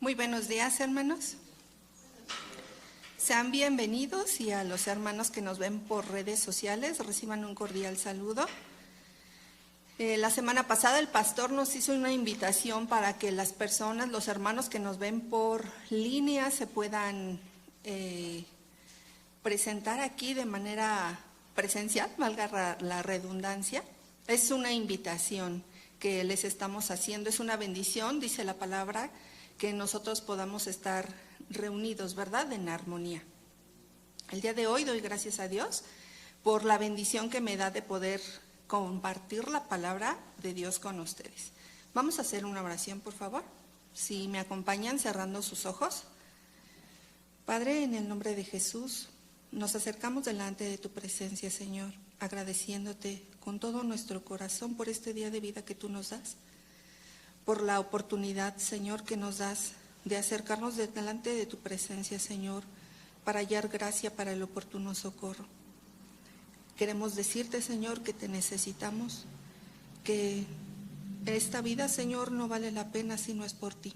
Muy buenos días, hermanos. Sean bienvenidos y a los hermanos que nos ven por redes sociales, reciban un cordial saludo. La semana pasada el pastor nos hizo una invitación para que las personas, los hermanos que nos ven por línea se puedan presentar aquí de manera presencial, valga la redundancia. Es una invitación que les estamos haciendo, es una bendición, dice la palabra, que nosotros podamos estar reunidos, ¿verdad?, en armonía. El día de hoy doy gracias a Dios por la bendición que me da de poder compartir la palabra de Dios con ustedes. Vamos a hacer una oración, por favor. Si me acompañan cerrando sus ojos. Padre, en el nombre de Jesús, nos acercamos delante de tu presencia, Señor, agradeciéndote con todo nuestro corazón por este día de vida que tú nos das, por la oportunidad, Señor, que nos das de acercarnos delante de tu presencia, Señor, para hallar gracia para el oportuno socorro. Queremos decirte, Señor, que te necesitamos, que esta vida, Señor, no vale la pena si no es por ti.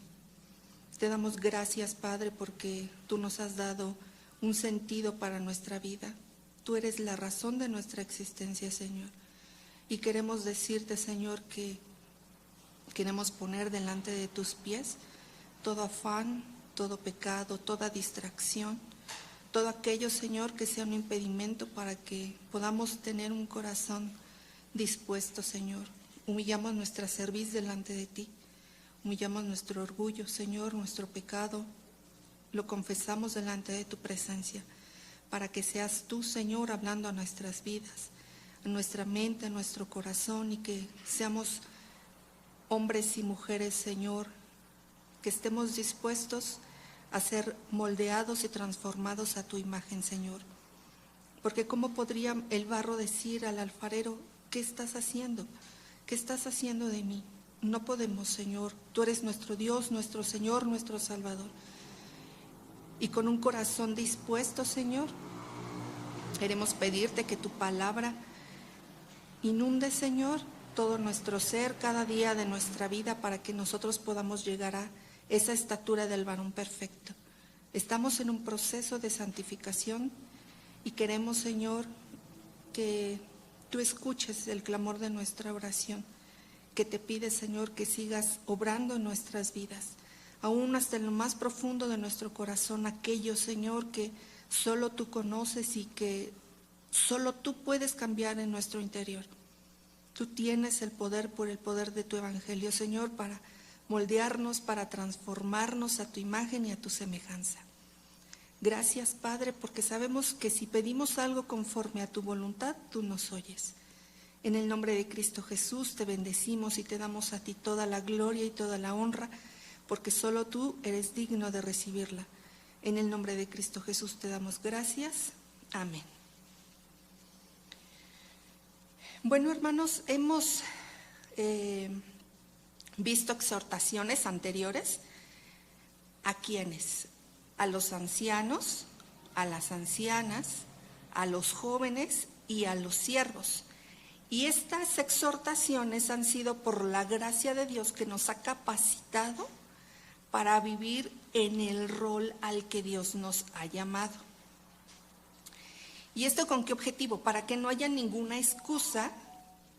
Te damos gracias, Padre, porque tú nos has dado un sentido para nuestra vida. Tú eres la razón de nuestra existencia, Señor. Y queremos decirte, Señor, que queremos poner delante de tus pies todo afán, todo pecado, toda distracción, todo aquello, Señor, que sea un impedimento para que podamos tener un corazón dispuesto, Señor. Humillamos nuestra cerviz delante de ti, humillamos nuestro orgullo, Señor, nuestro pecado, lo confesamos delante de tu presencia, para que seas tú, Señor, hablando a nuestras vidas, a nuestra mente, a nuestro corazón, y que seamos hombres y mujeres, Señor, que estemos dispuestos a ser moldeados y transformados a tu imagen, Señor. Porque ¿cómo podría el barro decir al alfarero, ¿qué estás haciendo? ¿Qué estás haciendo de mí? No podemos, Señor. Tú eres nuestro Dios, nuestro Señor, nuestro Salvador. Y con un corazón dispuesto, Señor, queremos pedirte que tu palabra inunde, Señor, todo nuestro ser, cada día de nuestra vida, para que nosotros podamos llegar a esa estatura del varón perfecto. Estamos en un proceso de santificación y queremos, Señor, que tú escuches el clamor de nuestra oración, que te pide, Señor, que sigas obrando en nuestras vidas, aún hasta en lo más profundo de nuestro corazón, aquello, Señor, que solo tú conoces y que solo tú puedes cambiar en nuestro interior. Tú tienes el poder por el poder de tu evangelio, Señor, para moldearnos, para transformarnos a tu imagen y a tu semejanza. Gracias, Padre, porque sabemos que si pedimos algo conforme a tu voluntad, tú nos oyes. En el nombre de Cristo Jesús te bendecimos y te damos a ti toda la gloria y toda la honra, porque solo tú eres digno de recibirla. En el nombre de Cristo Jesús te damos gracias. Amén. Bueno, hermanos, hemos visto exhortaciones anteriores. ¿A quiénes? A los ancianos, a las ancianas, a los jóvenes y a los siervos. Y estas exhortaciones han sido por la gracia de Dios que nos ha capacitado para vivir en el rol al que Dios nos ha llamado. ¿Y esto con qué objetivo? Para que no haya ninguna excusa,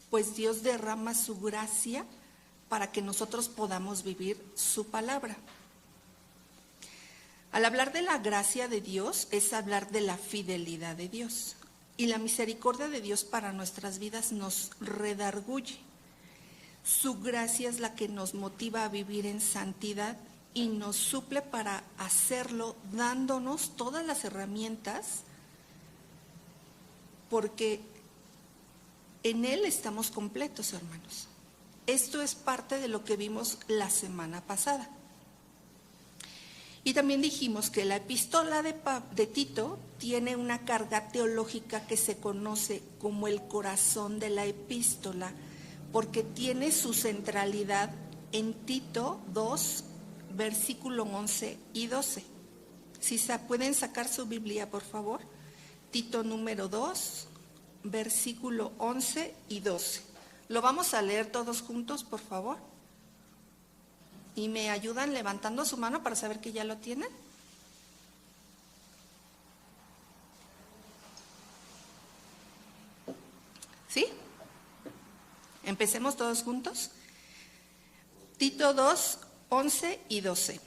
pues Dios derrama su gracia para que nosotros podamos vivir su palabra. Al hablar de la gracia de Dios es hablar de la fidelidad de Dios. Y la misericordia de Dios para nuestras vidas nos redarguye. Su gracia es la que nos motiva a vivir en santidad y nos suple para hacerlo, dándonos todas las herramientas, porque en Él estamos completos, hermanos. Esto es parte de lo que vimos la semana pasada. Y también dijimos que la epístola de Tito tiene una carga teológica que se conoce como el corazón de la epístola, porque tiene su centralidad en Tito 2, versículo 11 y 12. Si pueden sacar su Biblia, por favor. Tito número 2, versículo 11 y 12. Lo vamos a leer todos juntos, por favor. ¿Y me ayudan levantando su mano para saber que ya lo tienen? ¿Sí? Empecemos todos juntos. Tito 2, 11 y 12.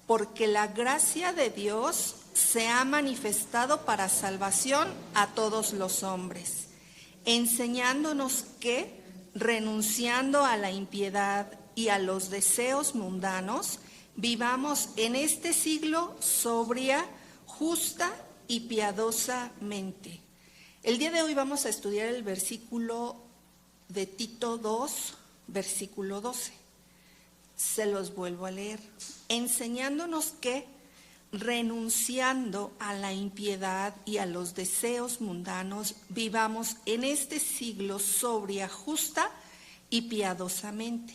Porque la gracia de Dios se ha manifestado para salvación a todos los hombres, enseñándonos que, renunciando a la impiedad y a los deseos mundanos, vivamos en este siglo sobria, justa y piadosamente. El día de hoy vamos a estudiar el versículo de Tito 2, versículo 12. Se los vuelvo a leer. Enseñándonos que, renunciando a la impiedad y a los deseos mundanos, vivamos en este siglo sobria, justa y piadosamente.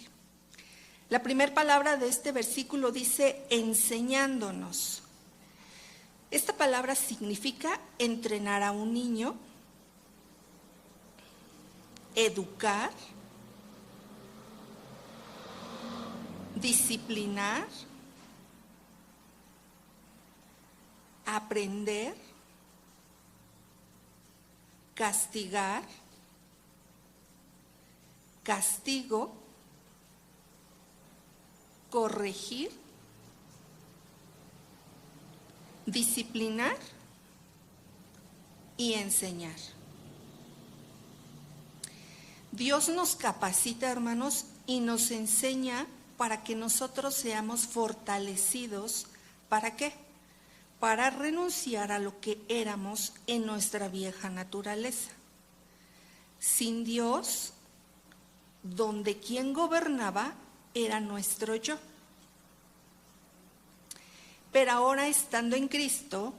La primera palabra de este versículo dice enseñándonos. Esta palabra significa entrenar a un niño, educar, disciplinar, aprender, castigar, castigo, corregir, disciplinar y enseñar. Dios nos capacita, hermanos, y nos enseña para que nosotros seamos fortalecidos. ¿Para qué? Para renunciar a lo que éramos en nuestra vieja naturaleza. Sin Dios, donde quien gobernaba era nuestro yo. Pero ahora, estando en Cristo,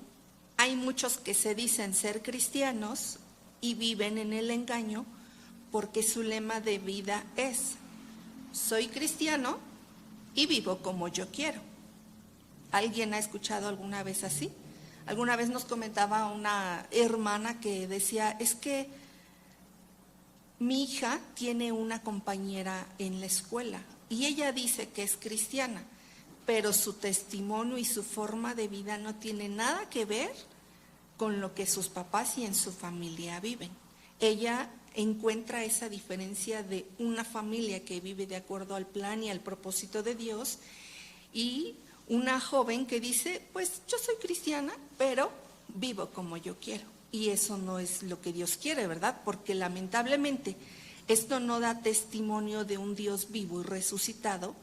hay muchos que se dicen ser cristianos y viven en el engaño porque su lema de vida es: soy cristiano y vivo como yo quiero. ¿Alguien ha escuchado alguna vez así? Alguna vez nos comentaba una hermana que decía, es que mi hija tiene una compañera en la escuela y ella dice que es cristiana, pero su testimonio y su forma de vida no tiene nada que ver con lo que sus papás y en su familia viven. Ella encuentra esa diferencia de una familia que vive de acuerdo al plan y al propósito de Dios, y una joven que dice, pues yo soy cristiana, pero vivo como yo quiero. Y eso no es lo que Dios quiere, ¿verdad? Porque lamentablemente esto no da testimonio de un Dios vivo y resucitado,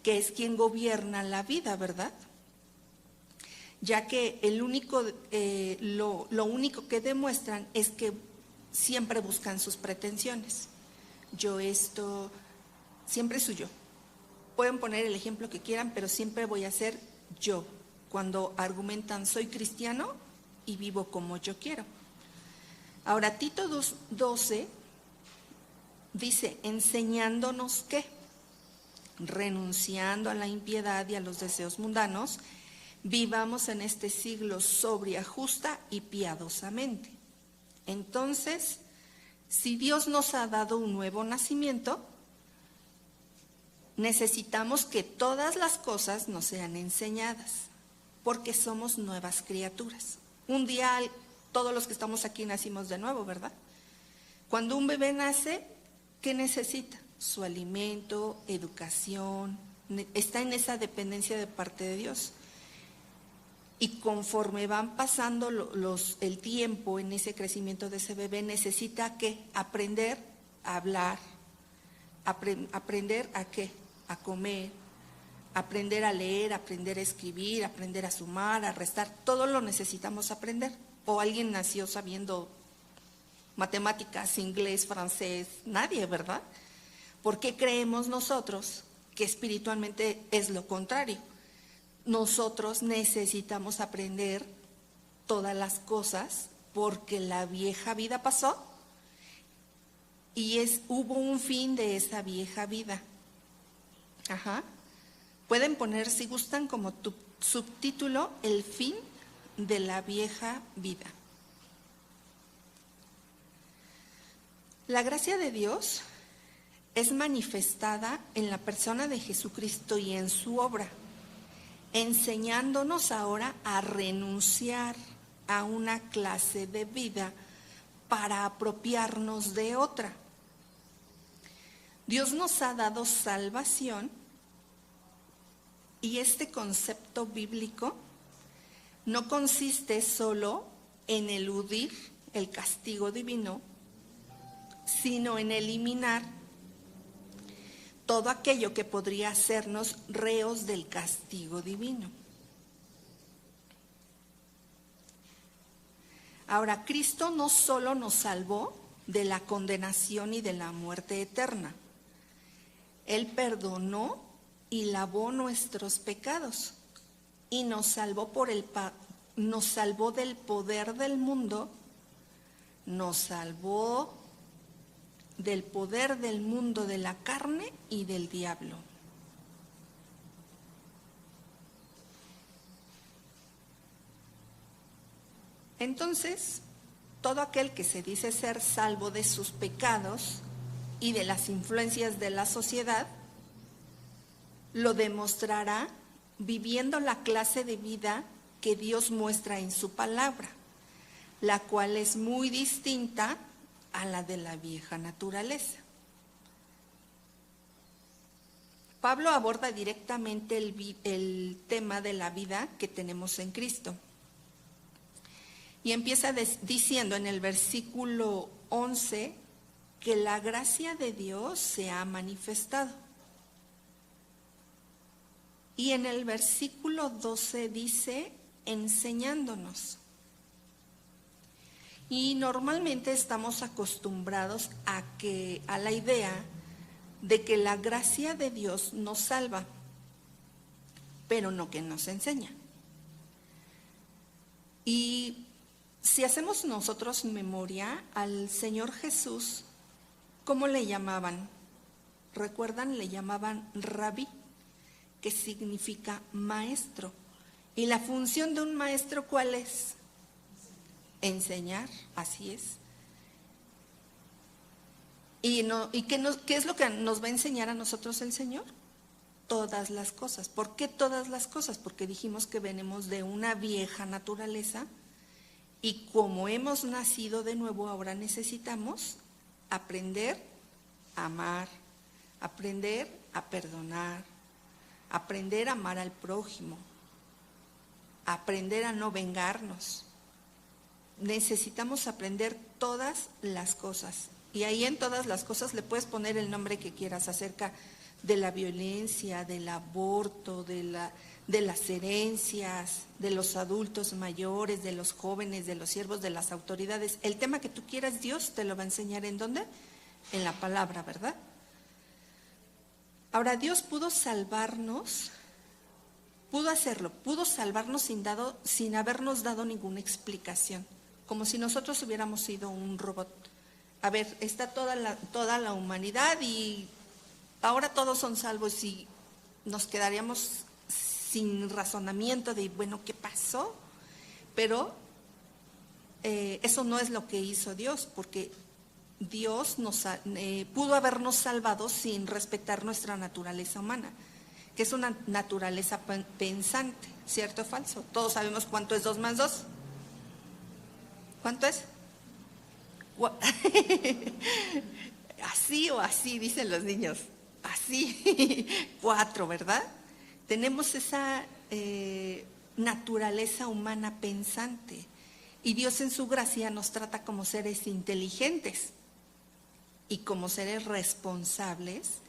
que es quien gobierna la vida, ¿verdad? Ya que lo único que demuestran es que siempre buscan sus pretensiones. Yo esto, siempre soy yo. Pueden poner el ejemplo que quieran, pero siempre voy a ser yo. Cuando argumentan, soy cristiano y vivo como yo quiero. Ahora, Tito 2:12 dice, enseñándonos que, renunciando a la impiedad y a los deseos mundanos, vivamos en este siglo sobria, justa y piadosamente. Entonces, si Dios nos ha dado un nuevo nacimiento, necesitamos que todas las cosas nos sean enseñadas, porque somos nuevas criaturas. Un día todos los que estamos aquí nacimos de nuevo, ¿verdad? Cuando un bebé nace, ¿qué necesita? Su alimento, educación, está en esa dependencia de parte de Dios. Y conforme van pasando el tiempo en ese crecimiento de ese bebé, necesita ¿qué? Aprender a hablar, aprender a ¿qué? A comer, aprender a leer, aprender a escribir, aprender a sumar, a restar, todo lo necesitamos aprender. O alguien nació sabiendo matemáticas, inglés, francés, nadie, ¿verdad? ¿Por qué creemos nosotros que espiritualmente es lo contrario? Nosotros necesitamos aprender todas las cosas porque la vieja vida pasó y hubo un fin de esa vieja vida. Ajá. Pueden poner, si gustan, como subtítulo, el fin de la vieja vida. La gracia de Dios es manifestada en la persona de Jesucristo y en su obra, enseñándonos ahora a renunciar a una clase de vida para apropiarnos de otra. Dios nos ha dado salvación y este concepto bíblico no consiste solo en eludir el castigo divino, sino en eliminar todo aquello que podría hacernos reos del castigo divino. Ahora, Cristo no solo nos salvó de la condenación y de la muerte eterna, Él perdonó y lavó nuestros pecados y nos salvó nos salvó del poder del mundo, nos salvó del poder del mundo de la carne y del diablo. Entonces, todo aquel que se dice ser salvo de sus pecados y de las influencias de la sociedad, lo demostrará viviendo la clase de vida que Dios muestra en su palabra, la cual es muy distinta a la de la vieja naturaleza. Pablo aborda directamente el tema de la vida que tenemos en Cristo. Y empieza diciendo en el versículo 11 que la gracia de Dios se ha manifestado. Y en el versículo 12 dice, enseñándonos. Y normalmente estamos acostumbrados a la idea de que la gracia de Dios nos salva, pero no que nos enseña. Y si hacemos nosotros memoria al Señor Jesús, ¿cómo le llamaban? ¿Recuerdan? Le llamaban rabí, que significa maestro. ¿Y la función de un maestro cuál es? Enseñar, así es. ¿Y qué es lo que nos va a enseñar a nosotros el Señor? Todas las cosas. ¿Por qué todas las cosas? Porque dijimos que venimos de una vieja naturaleza y como hemos nacido de nuevo, ahora necesitamos aprender a amar, aprender a perdonar, aprender a amar al prójimo, aprender a no vengarnos. Necesitamos aprender todas las cosas. Y ahí en todas las cosas le puedes poner el nombre que quieras acerca de la violencia, del aborto, de las herencias, de los adultos mayores, de los jóvenes, de los siervos, de las autoridades. El tema que tú quieras, Dios te lo va a enseñar. ¿En dónde? En la palabra, ¿verdad? Ahora, Dios pudo salvarnos, pudo hacerlo, pudo salvarnos sin habernos dado ninguna explicación, como si nosotros hubiéramos sido un robot. A ver, está toda la humanidad y ahora todos son salvos y nos quedaríamos sin razonamiento de, bueno, ¿qué pasó? Pero eso no es lo que hizo Dios, porque Dios pudo habernos salvado sin respetar nuestra naturaleza humana, que es una naturaleza pensante, ¿cierto o falso? Todos sabemos cuánto es 2 más 2. ¿Cuánto es? Así o así, dicen los niños. Así, 4, ¿verdad? Tenemos esa naturaleza humana pensante. Y Dios en su gracia nos trata como seres inteligentes y como seres responsables,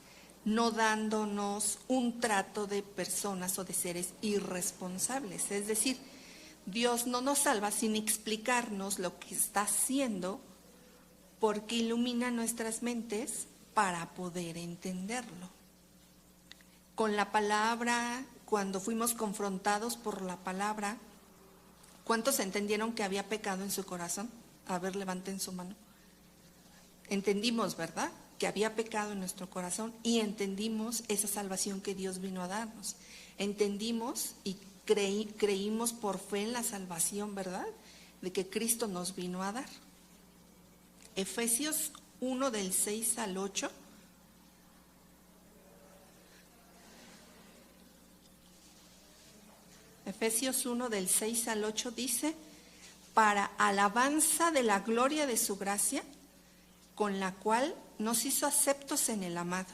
no dándonos un trato de personas o de seres irresponsables. Es decir, Dios no nos salva sin explicarnos lo que está haciendo, porque ilumina nuestras mentes para poder entenderlo. Con la palabra, cuando fuimos confrontados por la palabra, ¿cuántos entendieron que había pecado en su corazón? A ver, levanten su mano. Entendimos, ¿verdad? Que había pecado en nuestro corazón y entendimos esa salvación que Dios vino a darnos. Entendimos y creímos por fe en la salvación, ¿verdad? De que Cristo nos vino a dar. Efesios 1 del 6 al 8 Efesios 1 del 6 al 8 dice, para alabanza de la gloria de su gracia, con la cual nos hizo aceptos en el amado,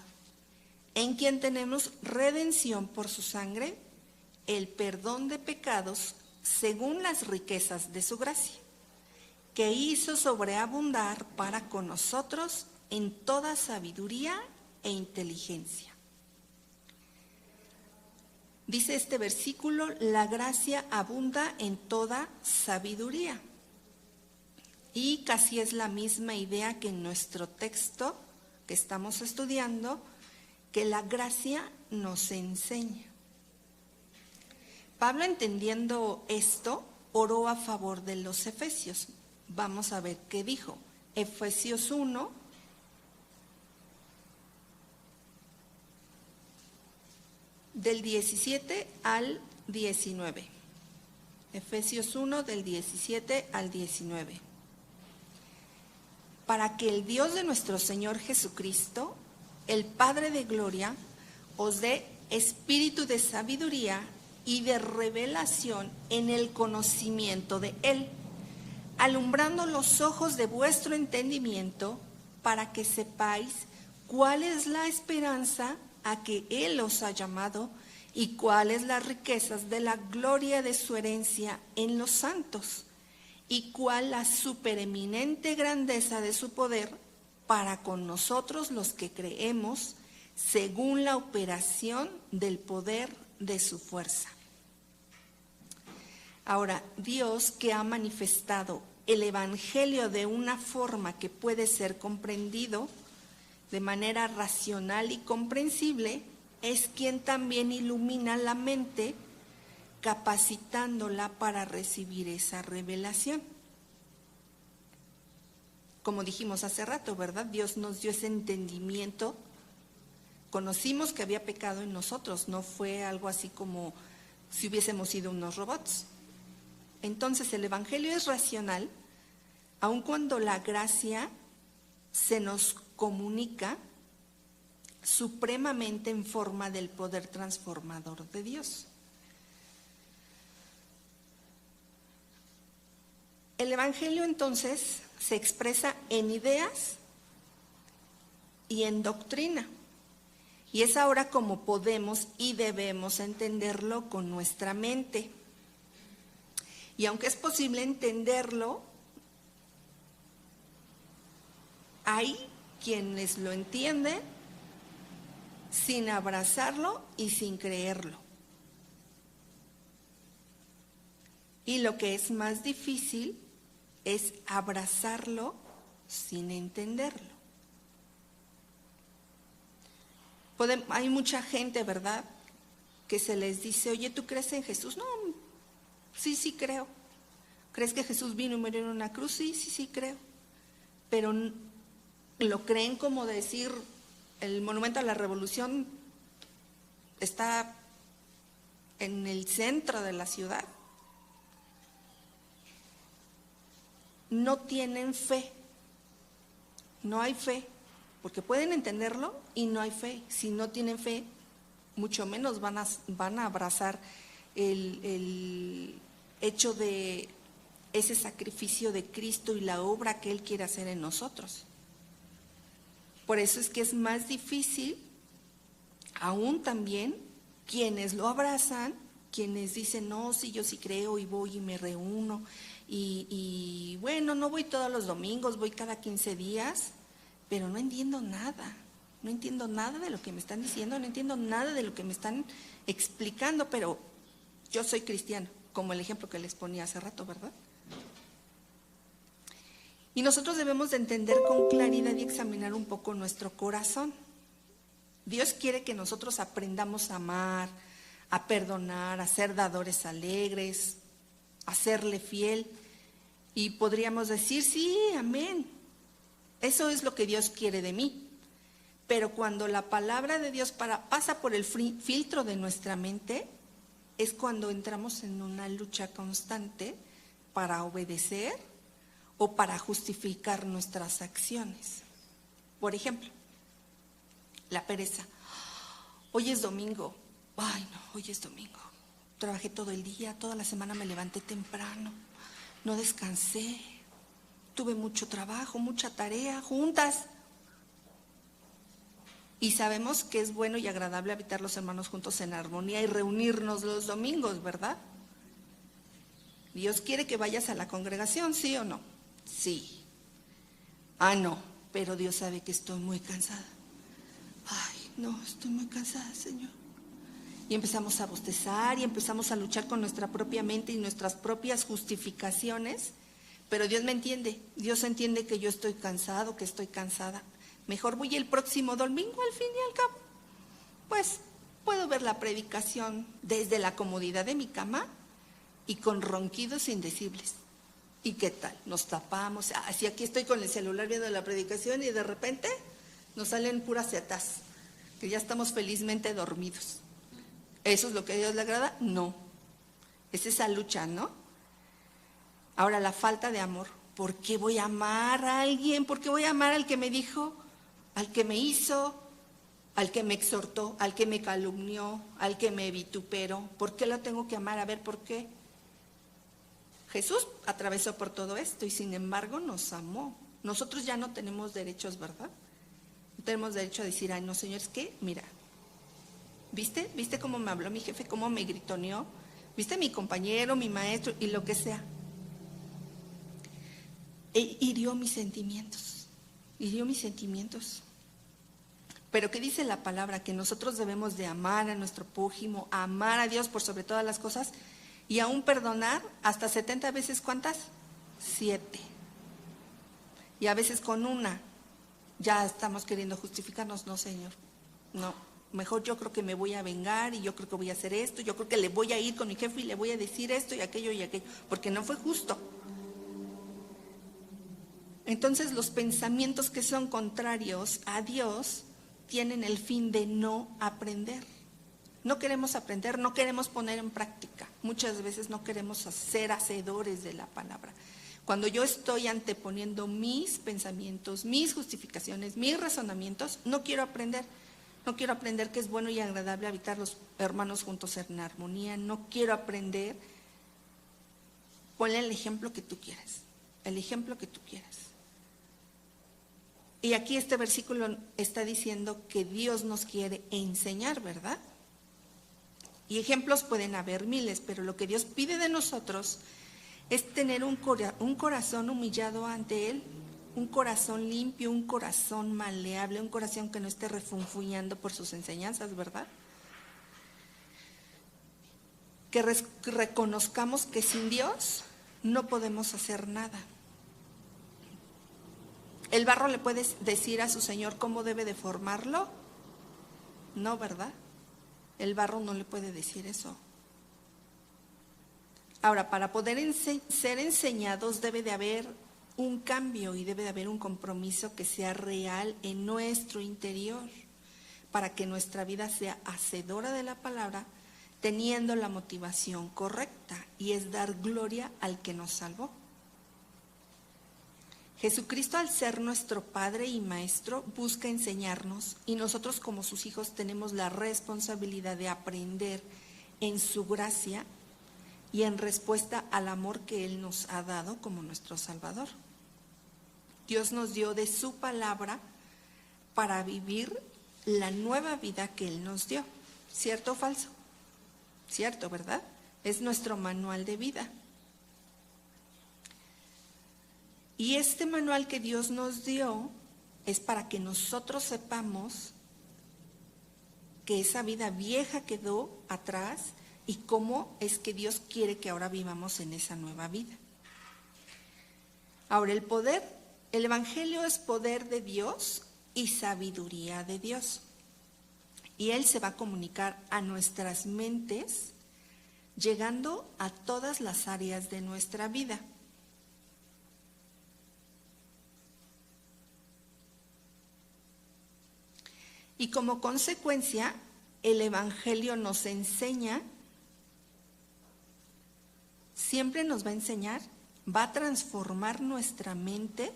en quien tenemos redención por su sangre, el perdón de pecados según las riquezas de su gracia, que hizo sobreabundar para con nosotros en toda sabiduría e inteligencia. Dice este versículo, la gracia abunda en toda sabiduría. Y casi es la misma idea que en nuestro texto que estamos estudiando, que la gracia nos enseña. Pablo, entendiendo esto, oró a favor de los efesios. Vamos a ver qué dijo. Efesios 1, del 17 al 19. Efesios 1, del 17 al 19. Para que el Dios de nuestro Señor Jesucristo, el Padre de gloria, os dé espíritu de sabiduría y de revelación en el conocimiento de Él, alumbrando los ojos de vuestro entendimiento, para que sepáis cuál es la esperanza a que Él os ha llamado y cuáles las riquezas de la gloria de su herencia en los santos y cuál la supereminente grandeza de su poder para con nosotros los que creemos, según la operación del poder de su fuerza. Ahora, Dios, que ha manifestado el Evangelio de una forma que puede ser comprendido de manera racional y comprensible, es quien también ilumina la mente, capacitándola para recibir esa revelación. Como dijimos hace rato, ¿verdad? Dios nos dio ese entendimiento. Conocimos que había pecado en nosotros, no fue algo así como si hubiésemos sido unos robots. Entonces el Evangelio es racional, aun cuando la gracia se nos comunica supremamente en forma del poder transformador de Dios. El Evangelio entonces se expresa en ideas y en doctrina, y es ahora como podemos y debemos entenderlo con nuestra mente. Y aunque es posible entenderlo, hay quienes lo entienden sin abrazarlo y sin creerlo. Y lo que es más difícil es abrazarlo sin entenderlo. Hay mucha gente, ¿verdad?, que se les dice, oye, ¿tú crees en Jesús? No, sí creo. ¿Crees que Jesús vino y murió en una cruz? Sí creo. Pero lo creen como decir, el monumento a la Revolución está en el centro de la ciudad. No tienen fe, no hay fe, porque pueden entenderlo y no hay fe. Si no tienen fe, mucho menos van a abrazar el hecho de ese sacrificio de Cristo y la obra que Él quiere hacer en nosotros. Por eso es que es más difícil, aún también, quienes lo abrazan, quienes dicen, no, sí, yo sí creo y voy y me reúno. Y bueno, no voy todos los domingos, voy cada 15 días, pero no entiendo nada. No entiendo nada de lo que me están diciendo, no entiendo nada de lo que me están explicando, pero yo soy cristiano, como el ejemplo que les ponía hace rato, ¿verdad? Y nosotros debemos de entender con claridad y examinar un poco nuestro corazón. Dios quiere que nosotros aprendamos a amar, a perdonar, a ser dadores alegres, a serle fiel. Y podríamos decir, sí, amén. Eso es lo que Dios quiere de mí. Pero cuando la palabra de Dios pasa por el filtro de nuestra mente, es cuando entramos en una lucha constante para obedecer o para justificar nuestras acciones. Por ejemplo, la pereza. Hoy es domingo. Ay, no, hoy es domingo. trabajé todo el día, toda la semana me levanté temprano, no descansé, tuve mucho trabajo, mucha tarea, juntas. Y sabemos que es bueno y agradable habitar los hermanos juntos en armonía y reunirnos los domingos, ¿verdad? Dios quiere que vayas a la congregación, ¿sí o no? Sí. Ah, no, pero Dios sabe que estoy muy cansada. Ay, no, estoy muy cansada, Señor. Y empezamos a bostezar y empezamos a luchar con nuestra propia mente y nuestras propias justificaciones. Pero Dios me entiende, Dios entiende que yo estoy cansado, que estoy cansada. Mejor voy el próximo domingo, al fin y al cabo. Pues puedo ver la predicación desde la comodidad de mi cama y con ronquidos indecibles. ¿Y qué tal? Nos tapamos. Así aquí estoy con el celular viendo la predicación y de repente nos salen puras setas, que ya estamos felizmente dormidos. ¿Eso es lo que a Dios le agrada? No. Es esa lucha, ¿no? Ahora, la falta de amor. ¿Por qué voy a amar a alguien? ¿Por qué voy a amar al que me dijo, al que me hizo, al que me exhortó, al que me calumnió, al que me vituperó? ¿Por qué lo tengo que amar? A ver, ¿por qué? Jesús atravesó por todo esto y sin embargo nos amó. Nosotros ya no tenemos derechos, ¿verdad? No tenemos derecho a decir, ay, no, Señor, es que, mira, ¿viste? ¿Viste cómo me habló mi jefe? ¿Cómo me gritoneó? ¿Viste mi compañero, mi maestro y lo que sea? Hirió mis sentimientos. Hirió mis sentimientos. Pero ¿qué dice la palabra? Que nosotros debemos de amar a nuestro prójimo, amar a Dios por sobre todas las cosas y aún perdonar hasta 70 veces, ¿cuántas? 7. Y a veces con una ya estamos queriendo justificarnos. No, Señor, no. Mejor yo creo que me voy a vengar y yo creo que voy a hacer esto, yo creo que le voy a ir con mi jefe y le voy a decir esto y aquello, porque no fue justo. Entonces los pensamientos que son contrarios a Dios tienen el fin de no aprender. No queremos aprender, no queremos poner en práctica. Muchas veces no queremos ser hacedores de la palabra. Cuando yo estoy anteponiendo mis pensamientos, mis justificaciones, mis razonamientos, no quiero aprender. No quiero aprender que es bueno y agradable habitar los hermanos juntos en armonía. No quiero aprender. Ponle el ejemplo que tú quieras. El ejemplo que tú quieras. Y aquí este versículo está diciendo que Dios nos quiere enseñar, ¿verdad? Y ejemplos pueden haber miles, pero lo que Dios pide de nosotros es tener un corazón humillado ante Él, un corazón limpio, un corazón maleable, un corazón que no esté refunfuñando por sus enseñanzas, ¿verdad? Que reconozcamos que sin Dios no podemos hacer nada. ¿El barro le puede decir a su Señor cómo debe de formarlo? No, ¿verdad? El barro no le puede decir eso. Ahora, para poder ser enseñados debe de haber un cambio y debe de haber un compromiso que sea real en nuestro interior para que nuestra vida sea hacedora de la palabra, teniendo la motivación correcta, y es dar gloria al que nos salvó. Jesucristo, al ser nuestro Padre y Maestro, busca enseñarnos y nosotros como sus hijos tenemos la responsabilidad de aprender en su gracia y en respuesta al amor que Él nos ha dado como nuestro Salvador. Dios nos dio de su palabra para vivir la nueva vida que Él nos dio. ¿Cierto o falso? Cierto, ¿verdad? Es nuestro manual de vida. Y este manual que Dios nos dio es para que nosotros sepamos que esa vida vieja quedó atrás y cómo es que Dios quiere que ahora vivamos en esa nueva vida. Ahora, el Evangelio es poder de Dios y sabiduría de Dios. Y Él se va a comunicar a nuestras mentes, llegando a todas las áreas de nuestra vida. Y como consecuencia, el Evangelio nos enseña, siempre nos va a enseñar, va a transformar nuestra mente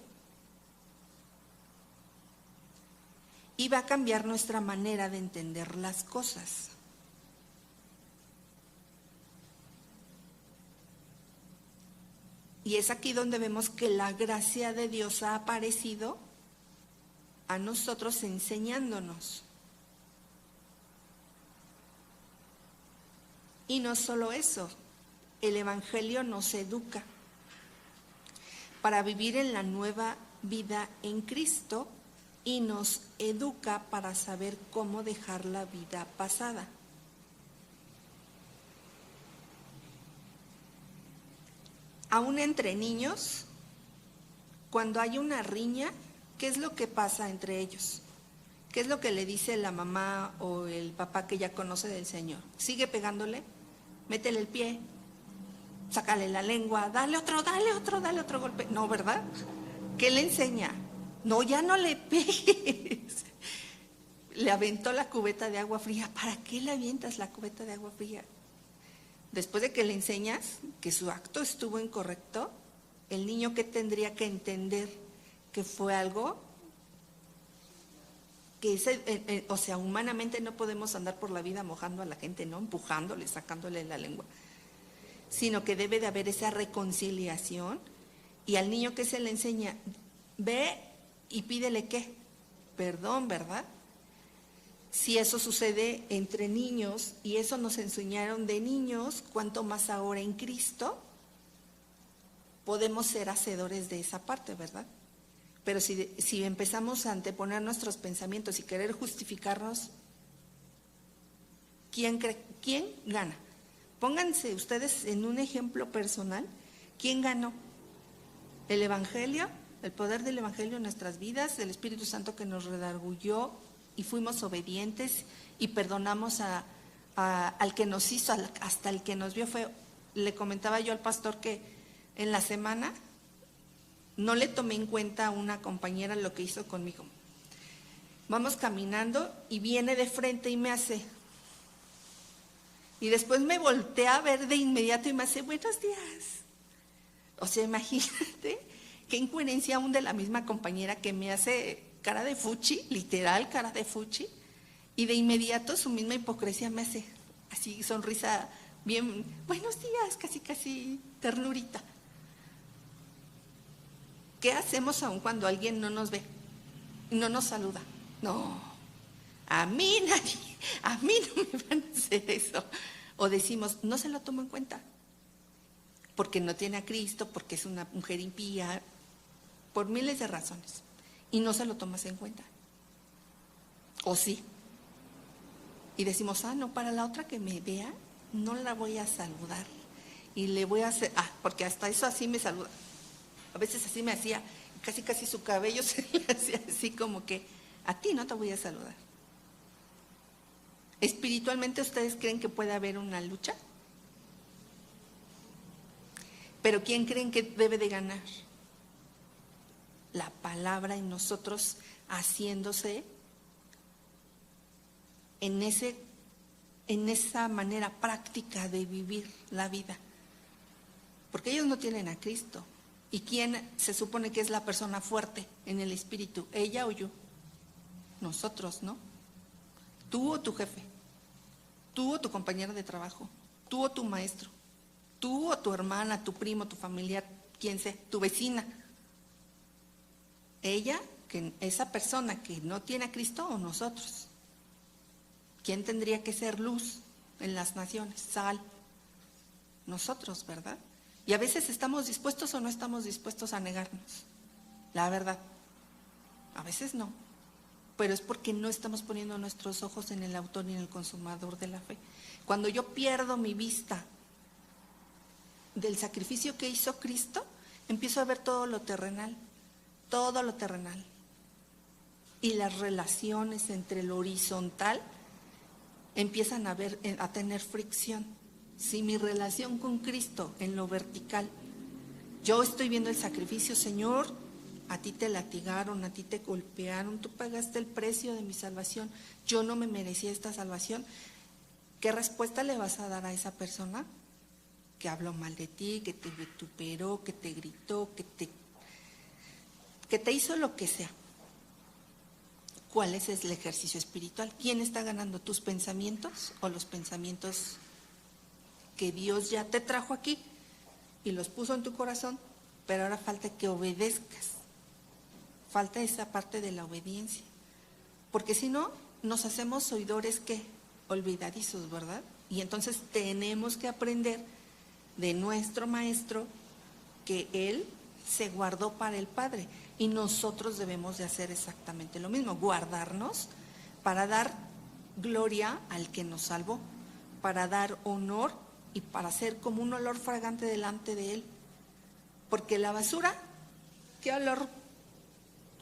y va a cambiar nuestra manera de entender las cosas. Y es aquí donde vemos que la gracia de Dios ha aparecido a nosotros enseñándonos. Y no solo eso, el Evangelio nos educa para vivir en la nueva vida en Cristo y nos educa para saber cómo dejar la vida pasada. Aún entre niños, cuando hay una riña, ¿qué es lo que pasa entre ellos? ¿Qué es lo que le dice la mamá o el papá que ya conoce del Señor? ¿Sigue pegándole? Métele el pie, sácale la lengua, dale otro golpe. No, ¿verdad? ¿Qué le enseña? No, ya no le pegues. Le aventó la cubeta de agua fría. ¿Para qué le avientas la cubeta de agua fría? Después de que le enseñas que su acto estuvo incorrecto, el niño que tendría que entender que fue algo que o sea, humanamente no podemos andar por la vida mojando a la gente, no empujándole, sacándole la lengua, sino que debe de haber esa reconciliación. Y al niño que se le enseña, ve y pídele qué, perdón, ¿verdad? Si eso sucede entre niños y eso nos enseñaron de niños, cuánto más ahora en Cristo podemos ser hacedores de esa parte, ¿verdad? Pero si empezamos a anteponer nuestros pensamientos y querer justificarnos, ¿quién gana? Pónganse ustedes en un ejemplo personal. ¿Quién ganó? ¿El Evangelio? ¿El poder del Evangelio en nuestras vidas? ¿El Espíritu Santo que nos redarguyó y fuimos obedientes y perdonamos al que nos hizo, hasta el que nos vio feo? Le comentaba yo al pastor que en la semana no le tomé en cuenta a una compañera lo que hizo conmigo. Vamos caminando y viene de frente y me hace. Y después me voltea a ver de inmediato y me hace, buenos días. O sea, imagínate qué incoherencia aún de la misma compañera que me hace cara de fuchi, literal cara de fuchi, y de inmediato su misma hipocresía me hace así sonrisa bien, buenos días, casi ternurita. ¿Qué hacemos aún cuando alguien no nos ve, no nos saluda? No, a mí no me van a hacer eso. O decimos, no se lo tomo en cuenta, porque no tiene a Cristo, porque es una mujer impía, por miles de razones, y no se lo tomas en cuenta. ¿O sí? Y decimos, no, para la otra que me vea, no la voy a saludar, y le voy a hacer, porque hasta eso así me saluda. A veces así me hacía, casi su cabello se le hacía así como que, a ti no te voy a saludar. ¿Espiritualmente ustedes creen que puede haber una lucha? Pero ¿quién creen que debe de ganar? La palabra en nosotros haciéndose en esa manera práctica de vivir la vida. Porque ellos no tienen a Cristo. ¿Y quién se supone que es la persona fuerte en el espíritu? ¿Ella o yo? Nosotros, ¿no? Tú o tu jefe, tú o tu compañero de trabajo, tú o tu maestro, tú o tu hermana, tu primo, tu familiar, quien sea, tu vecina. Ella, esa persona que no tiene a Cristo, o nosotros. ¿Quién tendría que ser luz en las naciones? Sal. Nosotros, ¿verdad? Y a veces estamos dispuestos o no estamos dispuestos a negarnos. La verdad. A veces no. Pero es porque no estamos poniendo nuestros ojos en el autor y en el consumador de la fe. Cuando yo pierdo mi vista del sacrificio que hizo Cristo, empiezo a ver todo lo terrenal. Todo lo terrenal. Y las relaciones entre lo horizontal empiezan a tener fricción. Si mi relación con Cristo en lo vertical, yo estoy viendo el sacrificio, Señor, a ti te latigaron, a ti te golpearon, tú pagaste el precio de mi salvación, yo no me merecía esta salvación. ¿Qué respuesta le vas a dar a esa persona que habló mal de ti, que te vituperó, que te gritó, que te hizo lo que sea? ¿Cuál es el ejercicio espiritual? ¿Quién está ganando, tus pensamientos o los pensamientos que Dios ya te trajo aquí y los puso en tu corazón pero ahora falta que obedezcas. Falta esa parte de la obediencia. Porque si no, nos hacemos oidores, ¿qué? Olvidadizos, ¿verdad? Y entonces tenemos que aprender de nuestro maestro que él se guardó para el Padre. Y nosotros debemos de hacer exactamente lo mismo, guardarnos para dar gloria al que nos salvó, para dar honor y para ser como un olor fragante delante de él. Porque la basura, ¿qué olor?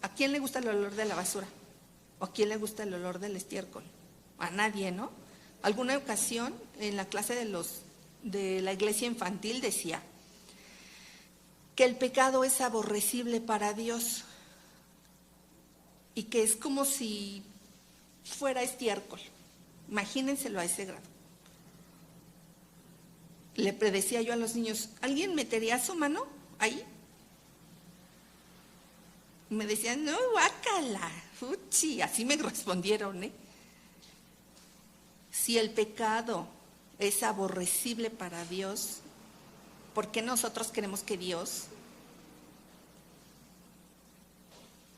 ¿A quién le gusta el olor de la basura? ¿O a quién le gusta el olor del estiércol? A nadie, ¿no? Alguna ocasión en la clase de la iglesia infantil decía que el pecado es aborrecible para Dios y que es como si fuera estiércol. Imagínenselo a ese grado. Le predecía yo a los niños, ¿alguien metería su mano ahí? Me decían, no, guácala, fuchi, así me respondieron, ¿eh? Si el pecado es aborrecible para Dios, ¿por qué nosotros queremos que Dios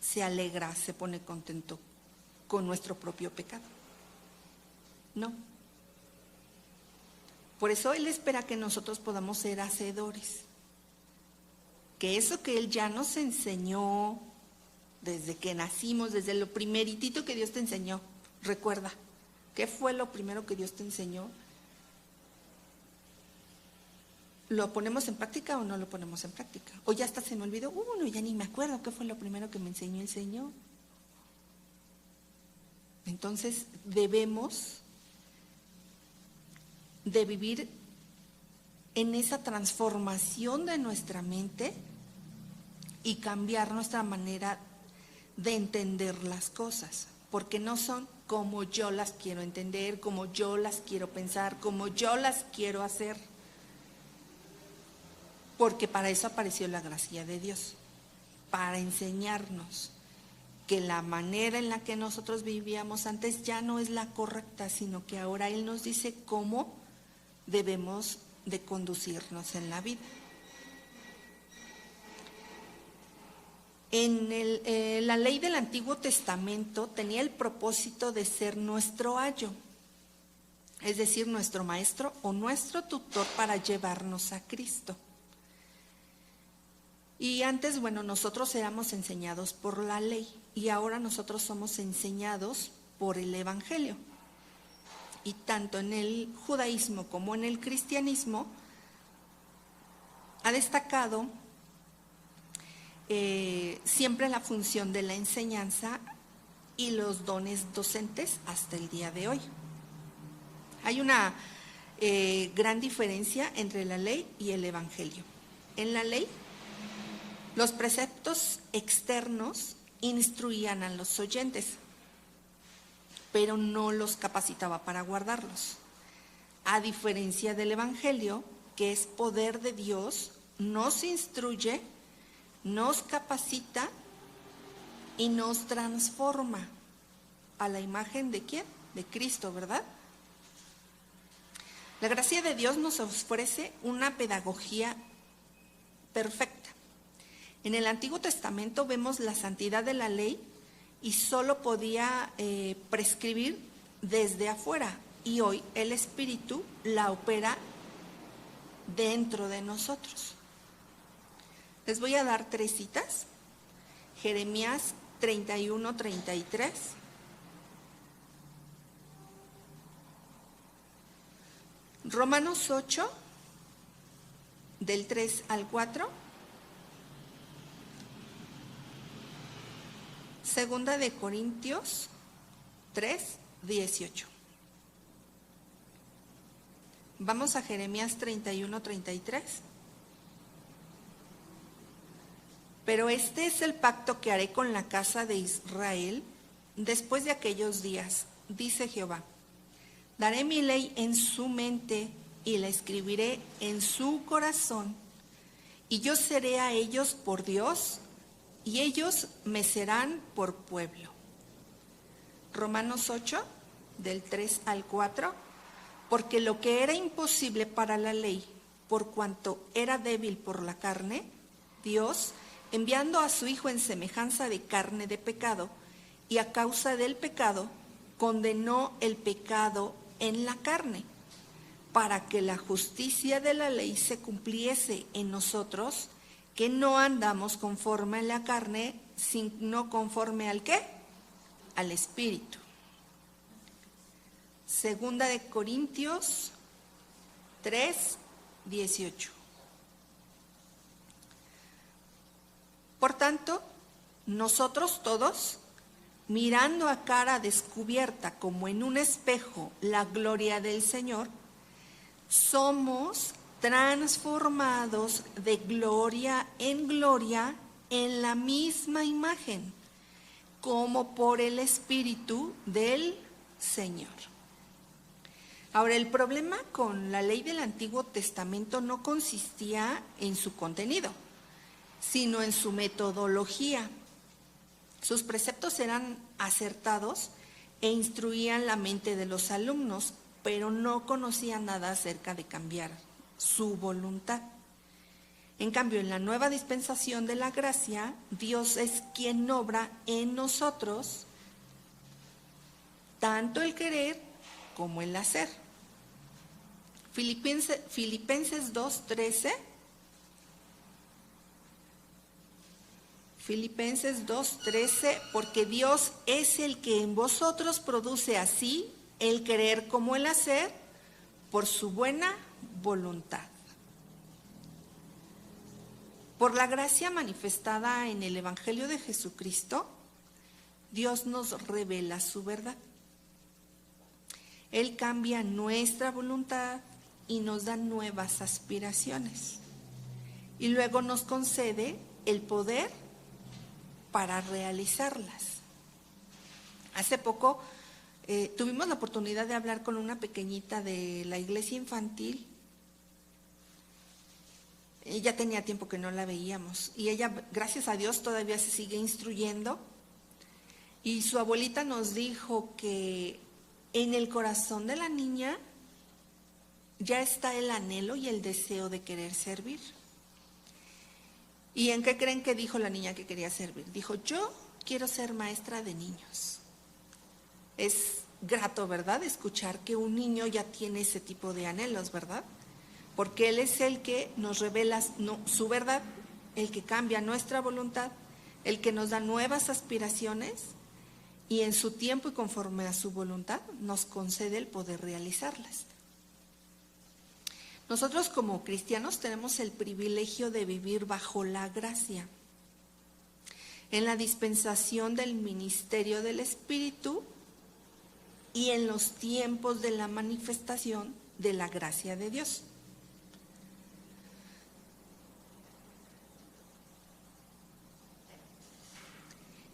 se alegra, se pone contento con nuestro propio pecado? No. Por eso Él espera que nosotros podamos ser hacedores. Que eso que Él ya nos enseñó desde que nacimos, desde lo primeritito que Dios te enseñó, recuerda, ¿qué fue lo primero que Dios te enseñó? ¿Lo ponemos en práctica o no lo ponemos en práctica? O ya hasta se me olvidó, no, ya ni me acuerdo qué fue lo primero que me enseñó el Señor. Entonces debemos de vivir en esa transformación de nuestra mente y cambiar nuestra manera de entender las cosas, porque no son como yo las quiero entender, como yo las quiero pensar, como yo las quiero hacer, porque para eso apareció la gracia de Dios, para enseñarnos que la manera en la que nosotros vivíamos antes ya no es la correcta, sino que ahora Él nos dice cómo debemos de conducirnos en la vida. La ley del Antiguo Testamento tenía el propósito de ser nuestro ayo, es decir, nuestro maestro o nuestro tutor para llevarnos a Cristo. Y antes, nosotros éramos enseñados por la ley y ahora nosotros somos enseñados por el Evangelio. Y tanto en el judaísmo como en el cristianismo ha destacado siempre la función de la enseñanza y los dones docentes hasta el día de hoy. Hay una gran diferencia entre la ley y el Evangelio. En la ley, los preceptos externos instruían a los oyentes, pero no los capacitaba para guardarlos. A diferencia del Evangelio, que es poder de Dios, nos instruye, nos capacita y nos transforma a la imagen de ¿quién? De Cristo, ¿verdad? La gracia de Dios nos ofrece una pedagogía perfecta. En el Antiguo Testamento vemos la santidad de la ley y solo podía prescribir desde afuera, y hoy el Espíritu la opera dentro de nosotros. Les voy a dar 3 citas. Jeremías 31:33. Romanos 8, del 3 al 4. Segunda de Corintios 3:18. Vamos a Jeremías 31:33. Pero este es el pacto que haré con la casa de Israel después de aquellos días, dice Jehová. Daré mi ley en su mente y la escribiré en su corazón, y yo seré a ellos por Dios, y ellos me serán por pueblo. Romanos 8, del 3 al 4. Porque lo que era imposible para la ley, por cuanto era débil por la carne, Dios, enviando a su Hijo en semejanza de carne de pecado, y a causa del pecado, condenó el pecado en la carne, para que la justicia de la ley se cumpliese en nosotros, que no andamos conforme a la carne, sino conforme ¿al qué? Al Espíritu. Segunda de Corintios 3:18. Por tanto, nosotros todos, mirando a cara descubierta como en un espejo la gloria del Señor, somos transformados de gloria en la misma imagen, como por el Espíritu del Señor. Ahora, el problema con la ley del Antiguo Testamento no consistía en su contenido, sino en su metodología. Sus preceptos eran acertados e instruían la mente de los alumnos, pero no conocían nada acerca de cambiar su voluntad. En cambio, en la nueva dispensación de la gracia, Dios es quien obra en nosotros tanto el querer como el hacer. Filipenses 2:13. Filipenses 2:13, porque Dios es el que en vosotros produce así el querer como el hacer por su buena voluntad. Por la gracia manifestada en el Evangelio de Jesucristo, Dios nos revela su verdad. Él cambia nuestra voluntad y nos da nuevas aspiraciones. Y luego nos concede el poder para realizarlas. Hace poco tuvimos la oportunidad de hablar con una pequeñita de la iglesia infantil. Ya tenía tiempo que no la veíamos y ella, gracias a Dios, todavía se sigue instruyendo. Y su abuelita nos dijo que en el corazón de la niña ya está el anhelo y el deseo de querer servir. ¿Y en qué creen que dijo la niña que quería servir? Dijo, yo quiero ser maestra de niños. Es grato, ¿verdad?, escuchar que un niño ya tiene ese tipo de anhelos, ¿verdad? Porque Él es el que nos revela su verdad, el que cambia nuestra voluntad, el que nos da nuevas aspiraciones y en su tiempo y conforme a su voluntad nos concede el poder realizarlas. Nosotros como cristianos tenemos el privilegio de vivir bajo la gracia, en la dispensación del ministerio del Espíritu y en los tiempos de la manifestación de la gracia de Dios.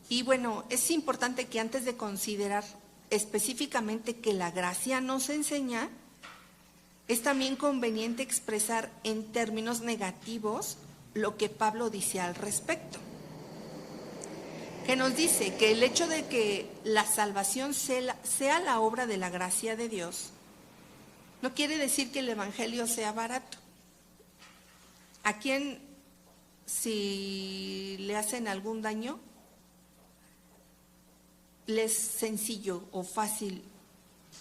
Y bueno, es importante que antes de considerar específicamente que la gracia nos enseña, es también conveniente expresar en términos negativos lo que Pablo dice al respecto. Que nos dice que el hecho de que la salvación sea la obra de la gracia de Dios, no quiere decir que el evangelio sea barato. ¿A quién, si le hacen algún daño, le es sencillo o fácil,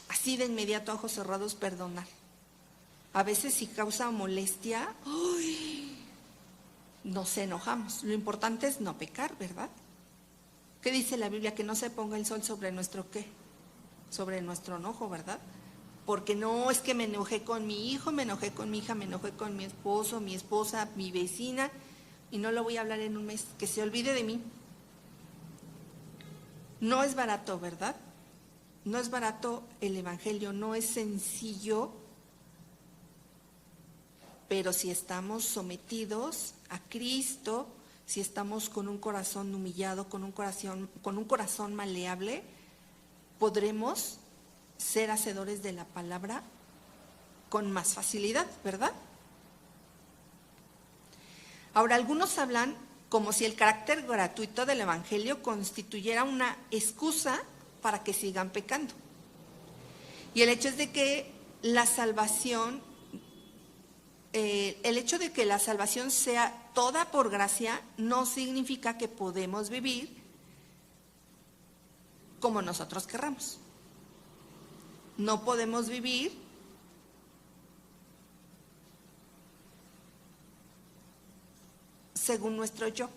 así de inmediato, a ojos cerrados, perdonar? A veces si causa molestia, nos enojamos. Lo importante es no pecar, ¿verdad? ¿Qué dice la Biblia? Que no se ponga el sol sobre nuestro ¿qué? Sobre nuestro enojo, ¿verdad? Porque no es que me enojé con mi hijo, me enojé con mi hija, me enojé con mi esposo, mi esposa, mi vecina, y no lo voy a hablar en un mes, que se olvide de mí. No es barato, ¿verdad? No es barato el evangelio, no es sencillo. Pero si estamos sometidos a Cristo, si estamos con un corazón humillado, con un corazón maleable, podremos ser hacedores de la palabra con más facilidad, ¿verdad? Ahora, algunos hablan como si el carácter gratuito del evangelio constituyera una excusa para que sigan pecando. Y el hecho es de que la salvación sea toda por gracia, no significa que podemos vivir como nosotros querramos. No podemos vivir según nuestro yo.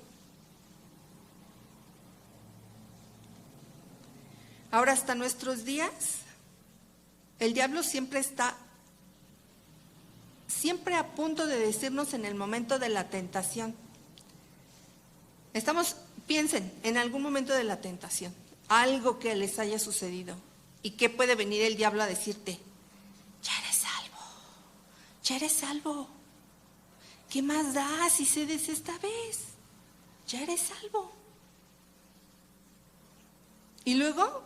Ahora, hasta nuestros días, el diablo siempre está a punto de decirnos en el momento de la tentación. Piensen en algún momento de la tentación, algo que les haya sucedido, y que puede venir el diablo a decirte: ya eres salvo, ya eres salvo. ¿Qué más da si cedes esta vez? Ya eres salvo. Y luego,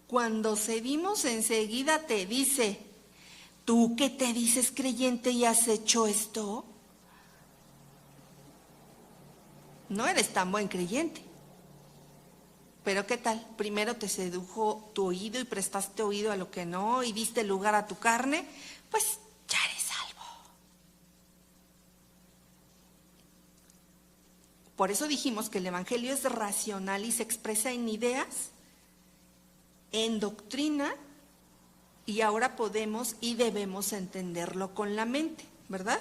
cuando cedimos, enseguida te dice: ¿tú que te dices creyente y has hecho esto? No eres tan buen creyente. Pero ¿qué tal? Primero te sedujo tu oído y prestaste oído a lo que no y diste lugar a tu carne, pues ya eres salvo. Por eso dijimos que el Evangelio es racional y se expresa en ideas, en doctrina, y ahora podemos y debemos entenderlo con la mente, ¿verdad?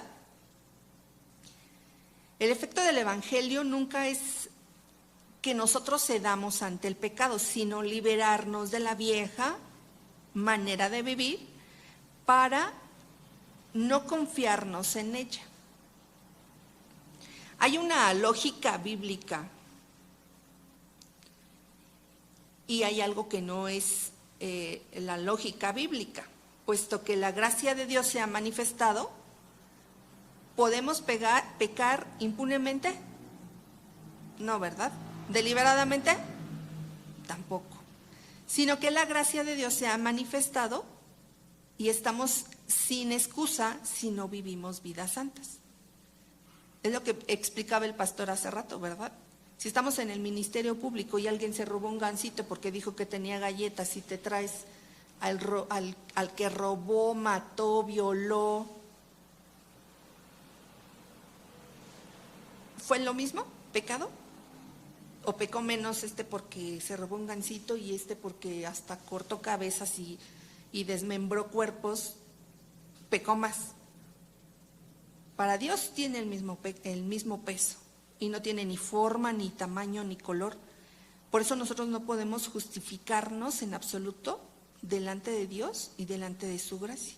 El efecto del Evangelio nunca es que nosotros cedamos ante el pecado, sino liberarnos de la vieja manera de vivir para no confiarnos en ella. Hay una lógica bíblica y hay algo que no es la lógica bíblica. Puesto que la gracia de Dios se ha manifestado, ¿podemos pecar impunemente? No, ¿verdad? ¿Deliberadamente? Tampoco. Sino que la gracia de Dios se ha manifestado y estamos sin excusa si no vivimos vidas santas. Es lo que explicaba el pastor hace rato, ¿verdad? Si estamos en el ministerio público y alguien se robó un gansito porque dijo que tenía galletas y te traes al que robó, mató, violó, ¿fue lo mismo? ¿Pecado? ¿O pecó menos porque se robó un gansito y porque hasta cortó cabezas y desmembró cuerpos? Pecó más. Para Dios tiene el mismo peso y no tiene ni forma, ni tamaño, ni color. Por eso nosotros no podemos justificarnos en absoluto delante de Dios y delante de su gracia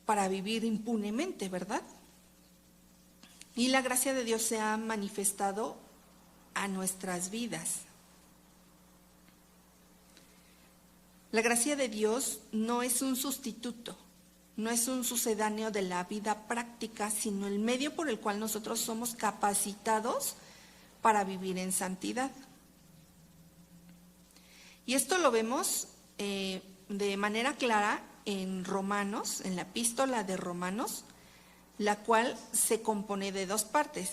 para vivir impunemente, ¿verdad? Y la gracia de Dios se ha manifestado a nuestras vidas. La gracia de Dios no es un sustituto, no es un sucedáneo de la vida práctica, sino el medio por el cual nosotros somos capacitados para vivir en santidad. Y esto lo vemos de manera clara en Romanos, en la epístola de Romanos, la cual se compone de dos partes.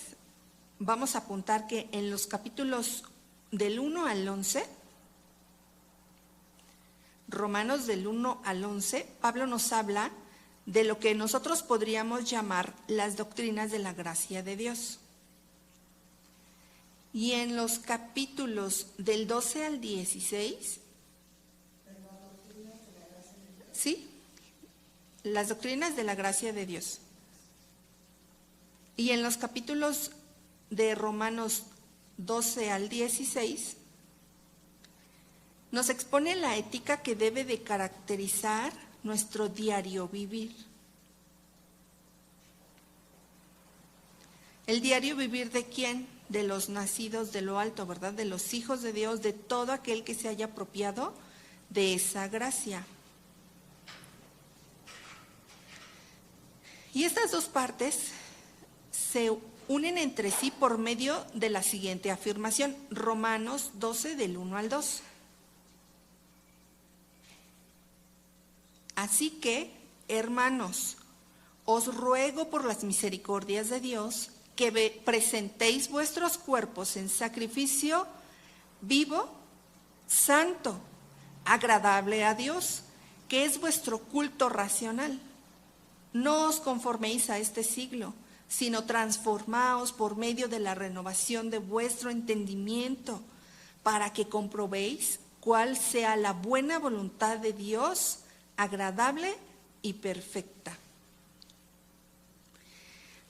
Vamos a apuntar que en los capítulos del 1 al 11, Romanos del 1 al 11, Pablo nos habla de lo que nosotros podríamos llamar las doctrinas de la gracia de Dios. Y en los capítulos del 12 al 16, ¿sí? Las doctrinas de la gracia de Dios. Y en los capítulos de Romanos 12 al 16, nos expone la ética que debe de caracterizar nuestro diario vivir. ¿El diario vivir de quién? De los nacidos de lo alto, ¿verdad? De los hijos de Dios, de todo aquel que se haya apropiado de esa gracia. Y estas dos partes se unen entre sí por medio de la siguiente afirmación, Romanos 12 del 1 al 2. Así que, hermanos, os ruego por las misericordias de Dios que presentéis vuestros cuerpos en sacrificio vivo, santo, agradable a Dios, que es vuestro culto racional. No os conforméis a este siglo, sino transformaos por medio de la renovación de vuestro entendimiento, para que comprobéis cuál sea la buena voluntad de Dios, agradable y perfecta.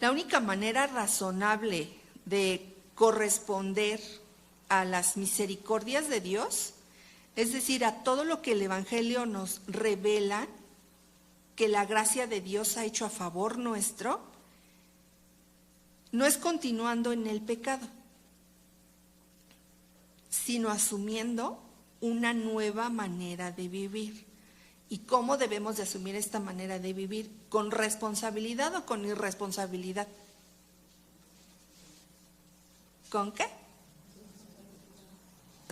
La única manera razonable de corresponder a las misericordias de Dios, es decir, a todo lo que el Evangelio nos revela, que la gracia de Dios ha hecho a favor nuestro, no es continuando en el pecado, sino asumiendo una nueva manera de vivir. ¿Y cómo debemos de asumir esta manera de vivir? ¿Con responsabilidad o con irresponsabilidad? ¿Con qué?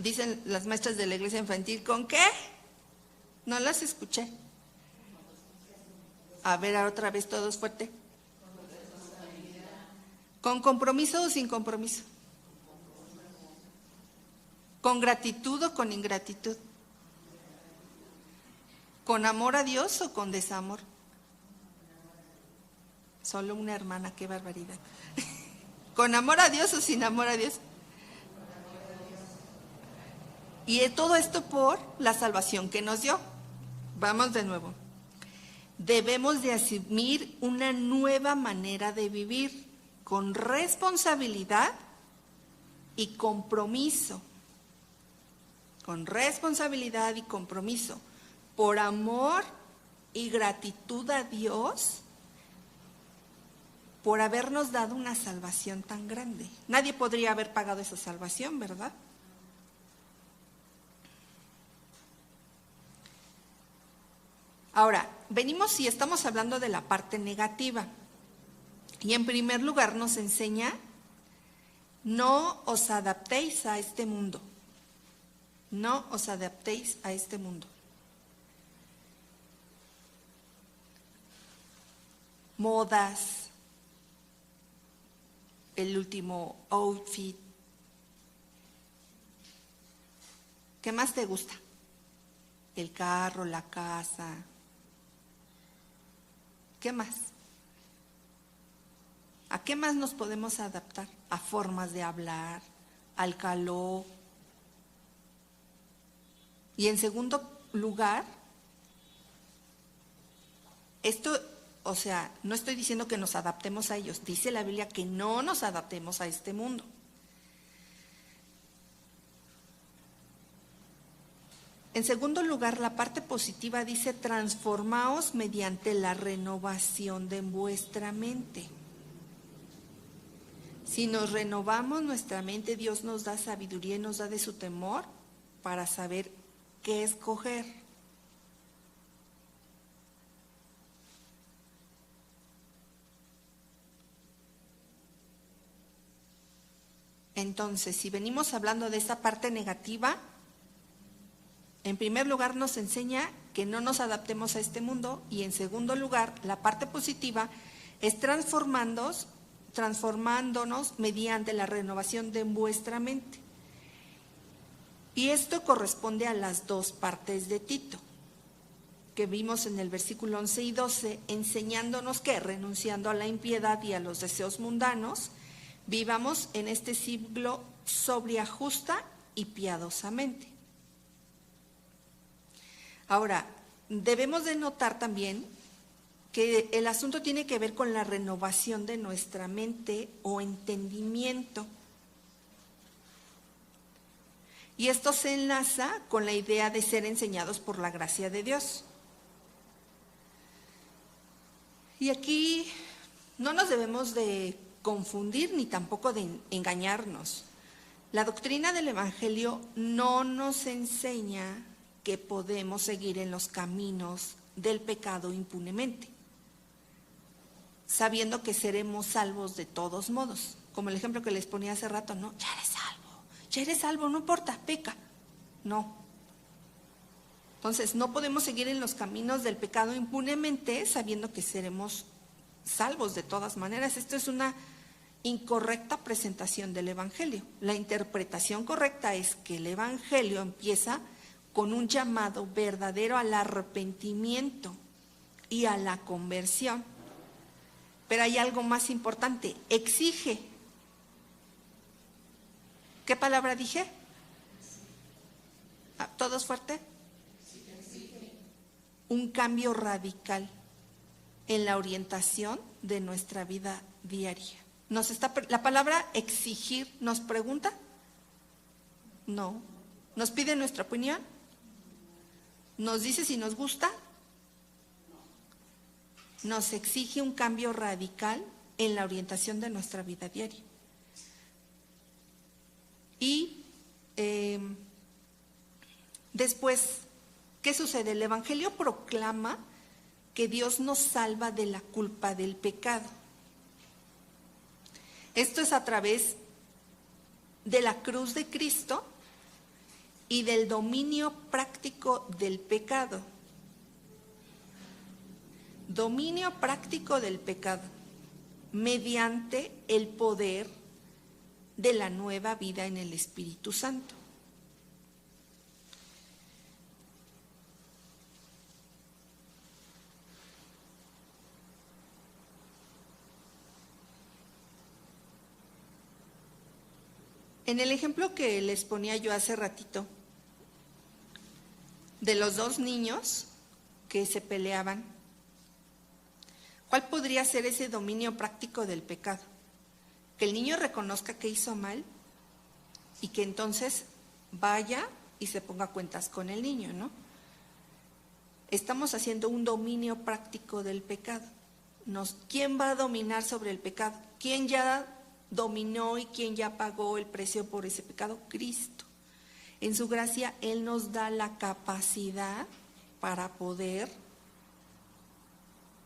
Dicen las maestras de la iglesia infantil, ¿con qué? No las escuché. A ver, otra vez todos fuerte. ¿Con compromiso o sin compromiso? ¿Con gratitud o con ingratitud? ¿Con amor a Dios o con desamor? Solo una hermana, qué barbaridad. ¿Con amor a Dios o sin amor a Dios? Y todo esto por la salvación que nos dio. Vamos de nuevo. Debemos de asumir una nueva manera de vivir con responsabilidad y compromiso. Con responsabilidad y compromiso. Por amor y gratitud a Dios por habernos dado una salvación tan grande. Nadie podría haber pagado esa salvación, ¿verdad? Ahora, venimos y estamos hablando de la parte negativa. Y en primer lugar nos enseña, no os adaptéis a este mundo. No os adaptéis a este mundo. Modas, el último outfit. ¿Qué más te gusta? El carro, la casa. ¿Qué más? ¿A qué más nos podemos adaptar? A formas de hablar, al calor. Y en segundo lugar, esto, o sea, no estoy diciendo que nos adaptemos a ellos, dice la Biblia que no nos adaptemos a este mundo. En segundo lugar, la parte positiva dice, transformaos mediante la renovación de vuestra mente. Si nos renovamos nuestra mente, Dios nos da sabiduría y nos da de su temor para saber qué escoger. Entonces, si venimos hablando de esa parte negativa, en primer lugar nos enseña que no nos adaptemos a este mundo y en segundo lugar, la parte positiva es transformándonos mediante la renovación de vuestra mente. Y esto corresponde a las dos partes de Tito, que vimos en el versículo 11 y 12, enseñándonos que renunciando a la impiedad y a los deseos mundanos, vivamos en este siglo sobria, justa y piadosamente. Ahora, debemos de notar también que el asunto tiene que ver con la renovación de nuestra mente o entendimiento. Y esto se enlaza con la idea de ser enseñados por la gracia de Dios. Y aquí no nos debemos de confundir ni tampoco de engañarnos. La doctrina del Evangelio no nos enseña que podemos seguir en los caminos del pecado impunemente, sabiendo que seremos salvos de todos modos. Como el ejemplo que les ponía hace rato, ¿no? Ya eres salvo, no importa, peca. No. Entonces, no podemos seguir en los caminos del pecado impunemente sabiendo que seremos salvos de todas maneras. Esto es una incorrecta presentación del Evangelio. La interpretación correcta es que el Evangelio empieza con un llamado verdadero al arrepentimiento y a la conversión. Pero hay algo más importante, exige. ¿Qué palabra dije? ¿Todos fuerte? Un cambio radical en la orientación de nuestra vida diaria. La palabra exigir nos pregunta, no. ¿Nos pide nuestra opinión? ¿Nos dice si nos gusta? Nos exige un cambio radical en la orientación de nuestra vida diaria. Y después, ¿qué sucede? El Evangelio proclama que Dios nos salva de la culpa del pecado. Esto es a través de la cruz de Cristo y del dominio práctico del pecado. Dominio práctico del pecado mediante el poder de la nueva vida en el Espíritu Santo. En el ejemplo que les ponía yo hace ratito, de los dos niños que se peleaban, ¿cuál podría ser ese dominio práctico del pecado? Que el niño reconozca que hizo mal y que entonces vaya y se ponga cuentas con el niño, ¿no? Estamos haciendo un dominio práctico del pecado. ¿Quién va a dominar sobre el pecado? ¿Quién ya dominó y quién ya pagó el precio por ese pecado? Cristo. En su gracia, Él nos da la capacidad para poder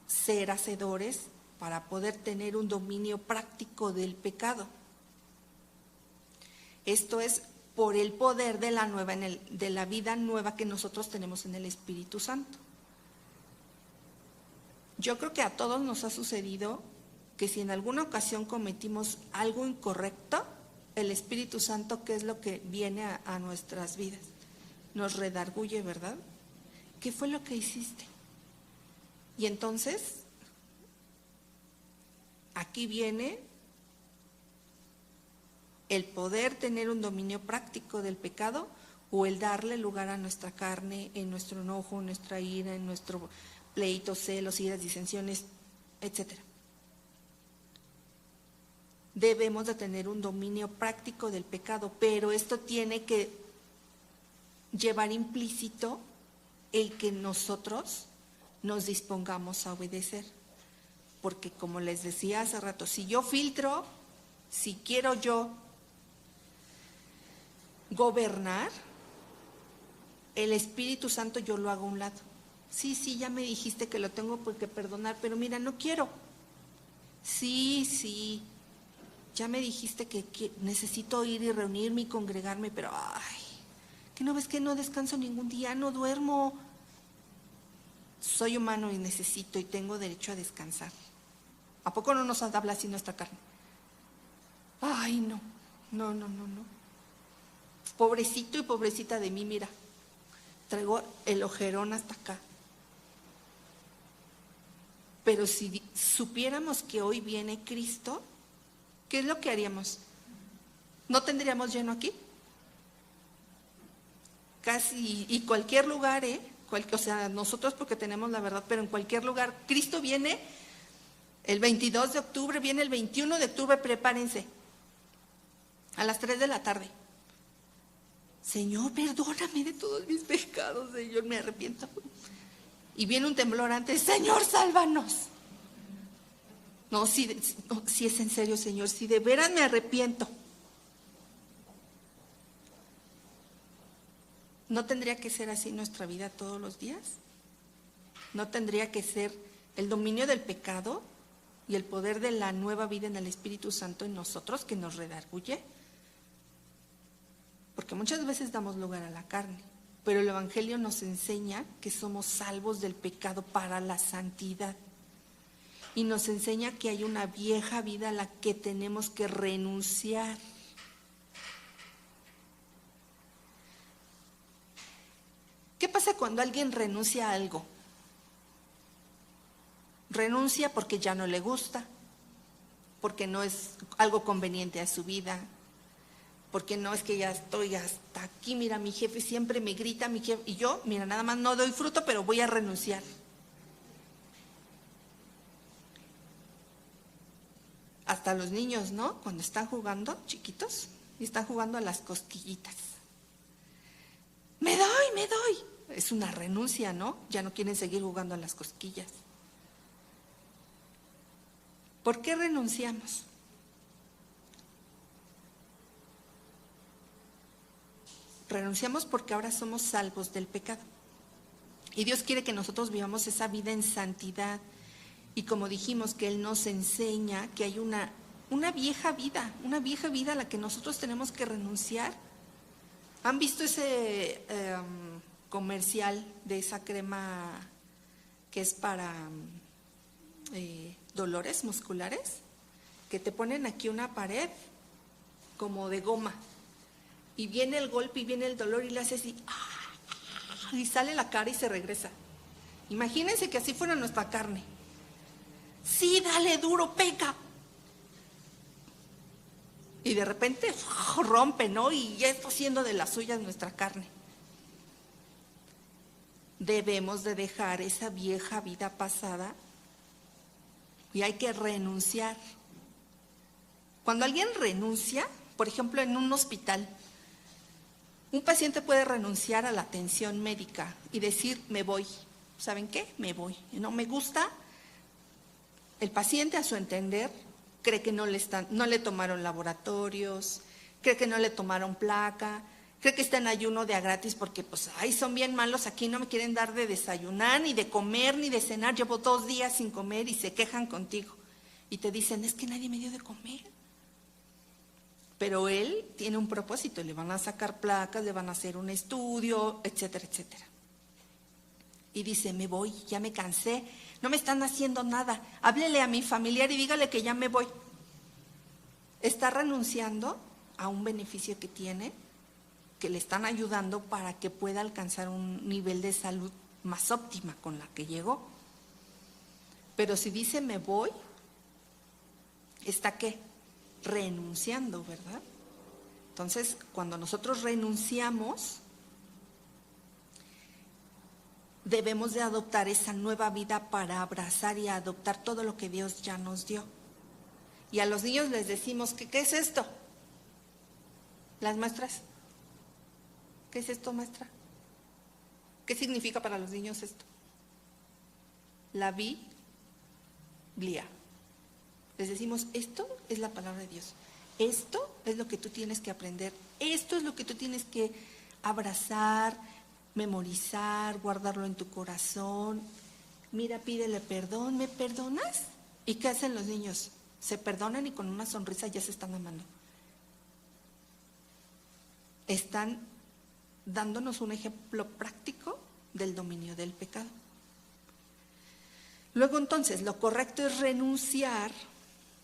ser hacedores, para poder tener un dominio práctico del pecado. Esto es por el poder de la vida nueva que nosotros tenemos en el Espíritu Santo. Yo creo que a todos nos ha sucedido que si en alguna ocasión cometimos algo incorrecto, el Espíritu Santo, ¿qué es lo que viene a nuestras vidas? Nos redarguye, ¿verdad? ¿Qué fue lo que hiciste? Y entonces, aquí viene el poder tener un dominio práctico del pecado o el darle lugar a nuestra carne, en nuestro enojo, en nuestra ira, en nuestro pleito, celos, iras, disensiones, etcétera. Debemos de tener un dominio práctico del pecado, pero esto tiene que llevar implícito el que nosotros nos dispongamos a obedecer. Porque como les decía hace rato, si yo filtro, si quiero yo gobernar, el Espíritu Santo yo lo hago a un lado. Sí, ya me dijiste que lo tengo que perdonar, pero mira, no quiero. Sí, ya me dijiste que necesito ir y reunirme y congregarme, pero ¿que no ves que no descanso ningún día? No duermo. Soy humano y necesito y tengo derecho a descansar. ¿A poco no nos habla así nuestra carne? No. Pobrecito y pobrecita de mí, mira, traigo el ojerón hasta acá. Pero si supiéramos que hoy viene Cristo, ¿qué es lo que haríamos? ¿No tendríamos lleno aquí? Casi, y cualquier lugar, o sea, nosotros porque tenemos la verdad, pero en cualquier lugar, Cristo viene el 22 de octubre, viene el 21 de octubre, prepárense, a las 3 de la tarde. Señor, perdóname de todos mis pecados, Señor, me arrepiento. Y viene un temblor antes, Señor, sálvanos. No, si es en serio, Señor, si de veras me arrepiento. ¿No tendría que ser así nuestra vida todos los días? ¿No tendría que ser el dominio del pecado y el poder de la nueva vida en el Espíritu Santo en nosotros que nos redarguye? Porque muchas veces damos lugar a la carne, pero el Evangelio nos enseña que somos salvos del pecado para la santidad. Y nos enseña que hay una vieja vida a la que tenemos que renunciar. ¿Qué pasa cuando alguien renuncia a algo? Renuncia porque ya no le gusta, porque no es algo conveniente a su vida, porque no es que ya estoy hasta aquí, mira, mi jefe siempre me grita, mi jefe, y yo, mira, nada más no doy fruto, pero voy a renunciar. Hasta los niños, ¿no? Cuando están jugando, chiquitos, y están jugando a las cosquillitas. Me doy. Es una renuncia, ¿no? Ya no quieren seguir jugando a las cosquillas. ¿Por qué renunciamos? Renunciamos porque ahora somos salvos del pecado. Y Dios quiere que nosotros vivamos esa vida en santidad. Y como dijimos, que Él nos enseña que hay una vieja vida a la que nosotros tenemos que renunciar. ¿Han visto ese comercial de esa crema que es para dolores musculares? Que te ponen aquí una pared como de goma. Y viene el golpe y viene el dolor y le hace así, y sale la cara y se regresa. Imagínense que así fuera nuestra carne. Sí, dale duro, pega. Y de repente rompe, ¿no? Y ya está haciendo de las suyas nuestra carne. Debemos de dejar esa vieja vida pasada y hay que renunciar. Cuando alguien renuncia, por ejemplo, en un hospital, un paciente puede renunciar a la atención médica y decir, me voy. ¿Saben qué? Me voy. No me gusta. El paciente, a su entender, cree que no le tomaron laboratorios, cree que no le tomaron placa, cree que está en ayuno de a gratis porque, pues, ay, son bien malos aquí, no me quieren dar de desayunar, ni de comer, ni de cenar. Llevo 2 días sin comer y se quejan contigo. Y te dicen, es que nadie me dio de comer. Pero él tiene un propósito, le van a sacar placas, le van a hacer un estudio, etcétera, etcétera. Y dice, me voy, ya me cansé, no me están haciendo nada, háblele a mi familiar y dígale que ya me voy. Está renunciando a un beneficio que tiene, que le están ayudando para que pueda alcanzar un nivel de salud más óptima con la que llegó. Pero si dice me voy, ¿está qué? Renunciando, ¿verdad? Entonces, cuando nosotros renunciamos, debemos de adoptar esa nueva vida para abrazar y adoptar todo lo que Dios ya nos dio. Y a los niños les decimos que, ¿qué es esto? Las maestras, ¿qué es esto, maestra? ¿Qué significa para los niños esto? La Biblia. Les decimos, esto es la palabra de Dios. Esto es lo que tú tienes que aprender. Esto es lo que tú tienes que abrazar, memorizar, guardarlo en tu corazón. Mira, pídele perdón, ¿me perdonas? ¿Y qué hacen los niños? Se perdonan y con una sonrisa ya se están amando. Están dándonos un ejemplo práctico del dominio del pecado. Luego, entonces, lo correcto es renunciar.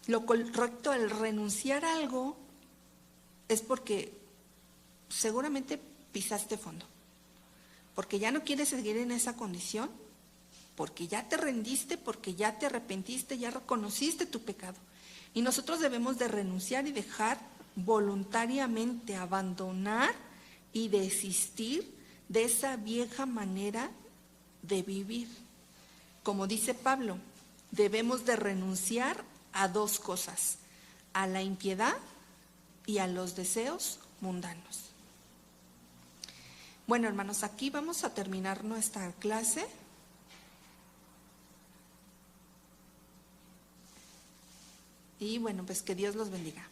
Lo correcto al renunciar a algo es porque seguramente pisaste fondo, porque ya no quieres seguir en esa condición, porque ya te rendiste, porque ya te arrepentiste, ya reconociste tu pecado. Y nosotros debemos de renunciar y dejar voluntariamente, abandonar y desistir de esa vieja manera de vivir. Como dice Pablo, debemos de renunciar a 2 cosas, a la impiedad y a los deseos mundanos. Bueno, hermanos, aquí vamos a terminar nuestra clase. Y bueno, pues que Dios los bendiga.